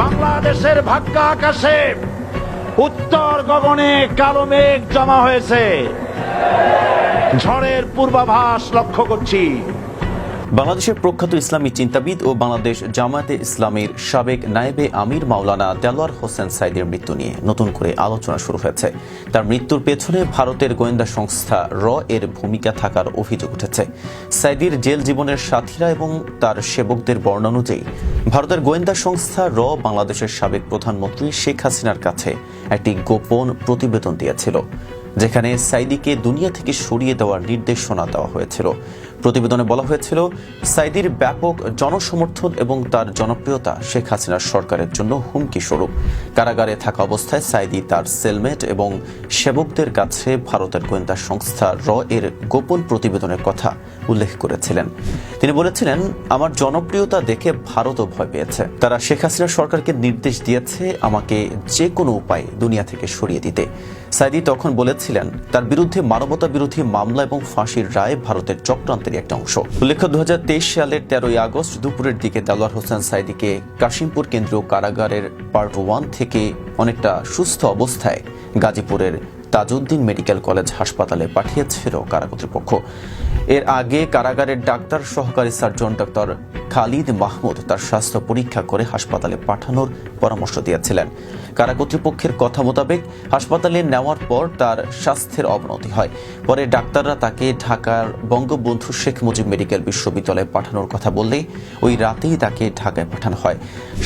বাংলাদেশের ভাগ্য আকাশে উত্তর গগনে কালো মেঘ জমা হয়েছে, ঝড়ের পূর্বাভাস লক্ষ্য করছি। বাংলাদেশের প্রখ্যাত ইসলামী চিন্তাবিদ ও বাংলাদেশ জামায়াতে ইসলামীর সাবেক নায়েবে আমির মাওলানা দেলোয়ার হোসেন সাঈদীর মৃত্যু নিয়ে নতুন করে আলোচনা শুরু হয়েছে। তার মৃত্যুর পেছনে ভারতের গোয়েন্দা সংস্থা এর ভূমিকা থাকার অভিযোগ উঠেছে। সাঈদীর জেল জীবনের সাথীরা এবং তার সেবকদের বর্ণনা অনুযায়ী ভারতের গোয়েন্দা সংস্থা বাংলাদেশের সাবেক প্রধানমন্ত্রী শেখ হাসিনার কাছে একটি গোপন প্রতিবেদন দিয়েছিল, যেখানে সাঈদীকে দুনিয়া থেকে সরিয়ে দেওয়ার নির্দেশনা দেওয়া হয়েছিল। প্রতিবেদনে বলা হয়েছিল, সাঈদীর ব্যাপক জনসমর্থন এবং তার জনপ্রিয়তা শেখ হাসিনার সরকারের জন্য হুমকি স্বরূপ। কারাগারে থাকা অবস্থায় সাঈদী তার সেলমেট এবং সেবকদের কাছে ভারতের গোয়েন্দা সংস্থা এর গোপন প্রতিবেদনের কথা উল্লেখ করেছিলেন। তিনি বলেছিলেন, আমার জনপ্রিয়তা দেখে ভারতও ভয় পেয়েছে। তারা শেখ হাসিনা সরকারকে নির্দেশ দিয়েছে আমাকে যে কোনো উপায়ে দুনিয়া থেকে সরিয়ে দিতে। সাঈদী তখন বলেছিলেন, তার বিরুদ্ধে মানবতা বিরোধী মামলা এবং ফাঁসির রায় ভারতের চক্রান্তের একটা অংশ। উল্লেখ্য, 2023 সালের 13 আগস্ট দুপুরের দিকে দেলোয়ার হোসেন সাঈদীকে কাশিমপুর কেন্দ্রীয় কারাগারের পার্ট 1 থেকে অনেকটা সুস্থ অবস্থায় গাজীপুরের তাজউদ্দিন মেডিকেল কলেজ হাসপাতালে পাঠিয়েছিল কারা কর্তৃপক্ষ। এর আগে কারাগারের ডাক্তার সহকারী সার্জন ডক্টর খালিদ মাহমুদ তার স্বাস্থ্য পরীক্ষা করে হাসপাতালে পাঠানোর পরামর্শ দিয়েছিলেন। কারা কর্তৃপক্ষের কথা মোতাবেক হাসপাতালে নেওয়ার পর তার স্বাস্থ্যের অবনতি হয়। পরে ডাক্তাররা তাকে ঢাকার বঙ্গবন্ধু শেখ মুজিব মেডিকেল বিশ্ববিদ্যালয়ে পাঠানোর কথা বললে ওই রাতেই তাকে ঢাকায় পাঠানো হয়।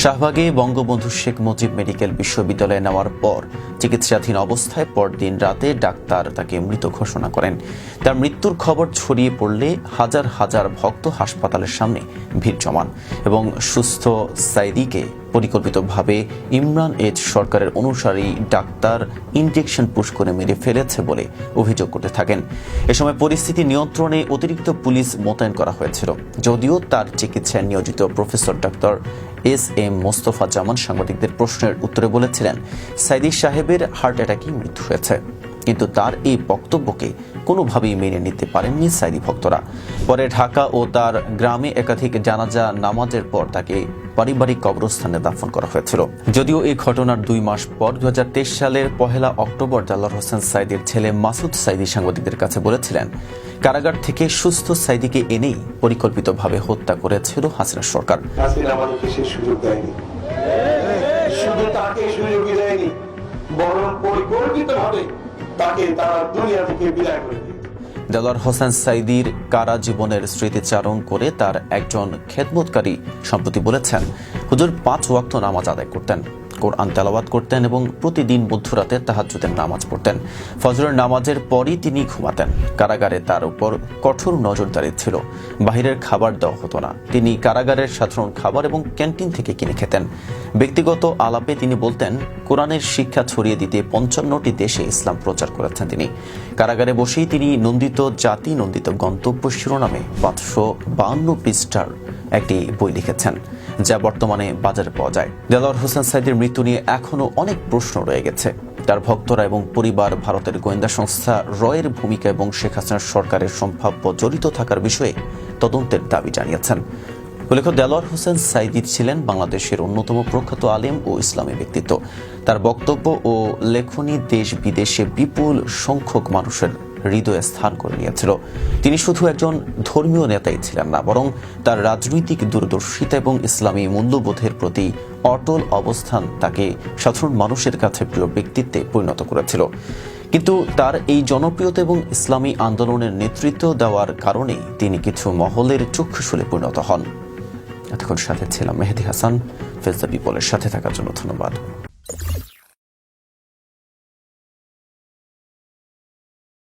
শাহবাগে বঙ্গবন্ধু শেখ মুজিব মেডিকেল বিশ্ববিদ্যালয়ে নেওয়ার পর চিকিৎসাধীন অবস্থায় পরদিন রাতে ডাক্তার তাকে মৃত ঘোষণা করেন। তার মৃত্যুর খবর ছড়িয়ে পড়লে হাজার হাজার ভক্ত হাসপাতালের সামনে ভিড় জমান এবং সুস্থ সাঈদীকে পরিকল্পিতভাবে ইমরান সরকারের অনুসারী ডাক্তার ইনজেকশন পুশ করে মেরে ফেলেছে বলে অভিযোগ করতে থাকেন। এ সময় পরিস্থিতি নিয়ন্ত্রণে অতিরিক্ত পুলিশ মোতায়েন করা হয়েছিল। যদিও তার চিকিৎসায় নিয়োজিত প্রফেসর ডক্টর এস.এম. মোস্তফা জামান সাংবাদিকদের প্রশ্নের উত্তরে বলেছিলেন, সাঈদী সাহেবের হার্ট অ্যাটাকেই মৃত্যু হয়েছে। কিন্তু তার এই বক্তব্যকে কোনোভাবেই মেনে নিতে পারেননি সাঈদী ভক্তরা। পরে ঢাকা ও তার গ্রামে একাধিক জানাজা নামাজের পর তাকে পারিবারিক কবরস্থানে দাফন করা হয়েছিল। যদিও এই ঘটনার 2 মাস পর 2023 সালের 1 অক্টোবর দেলোয়ার হোসেন সাঈদীর ছেলে মাসুদ সাঈদী সাংবাদিকদের কাছে বলেছিলেন, কারাগার থেকে সুস্থ সাঈদীকে এনেই পরিকল্পিতভাবে হত্যা করেছিল হাসিনা সরকার। হাসিনা আমাদেরকে সে সুযোগ দেয়নি, শুধু তাকে সুযোগই দেয়নি, বরং পরিকল্পিতভাবে তাকে তারা দুনিয়া থেকে বিদায় করে দিয়েছে। দেলোয়ার হোসেন সাঈদীর কারা জীবনের স্মৃতিচারণ করে তার একজন খেদমতকারী সম্প্রতি বলেছেন, হুজুর 5 ওয়াক্ত নামাজ আদায় করতেন, কোরআন তেলাওয়াত করতেন এবং প্রতিদিন মধ্যরাতে তাহাজ্জুদের নামাজ পড়তেন। ফজরের নামাজের পরই তিনি ঘুমাতেন। কারাগারে তার উপর কঠোর নজরদারি ছিল। বাহিরের খাবার দেওয়া হতো না। তিনি কারাগারের সাধারণ খাবার এবং ক্যান্টিন থেকে কিনে খেতেন। ব্যক্তিগত আলাপে তিনি বলতেন, কোরআনের শিক্ষা ছড়িয়ে দিতে 55টি দেশে ইসলাম প্রচার করেছেন তিনি। কারাগারে বসেই তিনি নন্দিত জাতি নন্দিত গন্তব্য শিরোনামে 552 পৃষ্ঠার একটি বই লিখেছেন, যা বর্তমানে বাজারে পাওয়া যায়। দেলোয়ার হোসেন সাঈদীর মৃত্যু নিয়ে এখনো অনেক প্রশ্ন রয়ে গেছে। তার ভক্তরা এবং পরিবার ভারতের গোয়েন্দা সংস্থা এর ভূমিকা এবং শেখ হাসিনা সরকারের সম্ভাব্য জড়িত থাকার বিষয়ে তদন্তের দাবি জানিয়েছেন। উল্লেখ্য, দেলোয়ার হোসেন সাঈদী ছিলেন বাংলাদেশের অন্যতম প্রখ্যাত আলেম ও ইসলামী ব্যক্তিত্ব। তার বক্তব্য ও লেখনী দেশ বিদেশে বিপুল সংখ্যক মানুষের হৃদয়ে স্থান করে নিয়েছিল। তিনি শুধু একজন ধর্মীয় নেতাই ছিলেন না, বরং তার রাজনৈতিক দূরদর্শিতা এবং ইসলামী মূল্যবোধের প্রতি অটল অবস্থান তাকে সাধারণ মানুষের কাছে প্রিয় ব্যক্তিত্বে পরিণত করেছিল। কিন্তু তার এই জনপ্রিয়তা এবং ইসলামী আন্দোলনের নেতৃত্ব দেওয়ার কারণে তিনি কিছু মহলের চক্ষুশূলে পরিণত হন। এতক্ষণ সাথে ছিলাম মেহেদী হাসান। ফেজ দ্য পিপলের সাথে থাকার জন্য ধন্যবাদ।